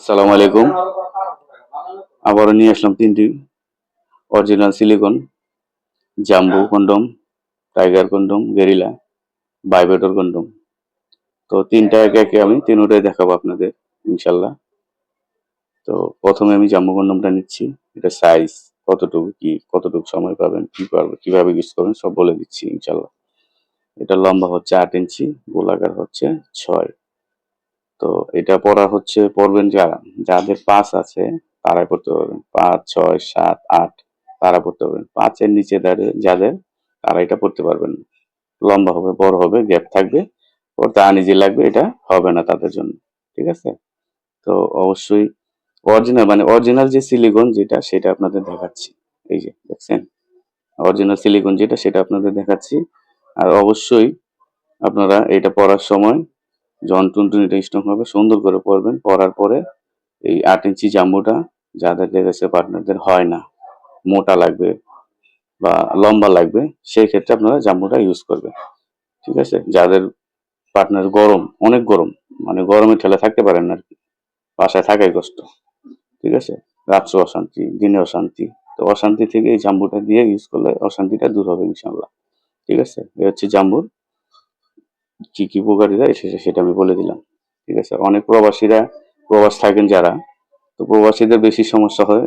সালাম আলাইকুম। আবারও নিয়ে আসলাম 3টি original silicon jumbo condom, tiger condom, gorilla, vibrator condom. তো 3টা একে একে আমি তিনটাই দেখাবো আপনাদের ইনশাল্লাহ। তো প্রথমে আমি জাম্বু কন্ডমটা নিচ্ছি। এটা সাইজ কতটুকু, কি কতটুকু সময় পাবেন, কি পারবেন, কিভাবে ইউজ করবেন সব বলে দিচ্ছি ইনশাল্লাহ। এটা লম্বা হচ্ছে 8 ইঞ্চি, গোলাকার হচ্ছে 6। তো এটা পড়বেন যারা, যাদের 5 আছে তারাই পড়তে পারবেন। 5, 6, 7, 8 তারা পড়তে পারবেন। 5-এর নিচে যাদের তারা এটা পড়তে পারবেন না। লম্বা হবে, বড় হবে, গ্যাপ থাকবে, পড়তে আনইজি লাগবে, এটা হবে না তাদের জন্য। ঠিক আছে? তো অবশ্যই অরিজিনাল যে সিলিকন যেটা সেটা আপনাদের দেখাচ্ছি। এই যে দেখছেন? অরিজিনাল সিলিকন যেটা সেটা আপনাদের দেখাচ্ছি। আর অবশ্যই আপনারা এটা পড়ার সময় যখন টুনটুনিটা স্ট্রং হবে সুন্দর করে পড়বেন। পড়ার পরে এই 8 ইঞ্চি জাম্বুটা যাদের দেখেছে পার্টনারদের হয় না, মোটা লাগবে বা লম্বা লাগবে, সেই ক্ষেত্রে আপনারা জাম্বুটা ইউজ করবেন। ঠিক আছে? যাদের পার্টনার গরম, অনেক গরম, মানে গরমে ঠেলে থাকতে পারেন না আর কি, বাসায় থাকাই কষ্ট। ঠিক আছে? রাত্রে অশান্তি, দিনে অশান্তি। তো অশান্তি থেকে এই জাম্বুটা দিয়ে ইউজ করলে অশান্তিটা দূর হবে ইনশাল্লাহ। ঠিক আছে? এ হচ্ছে জাম্বুর কি কি উপকারিতা সেটা আমি বলে দিলাম। ঠিক আছে? অনেক প্রবাসীরা প্রবাস থাকেন যারা, তো প্রবাসীদের বেশি সমস্যা হয়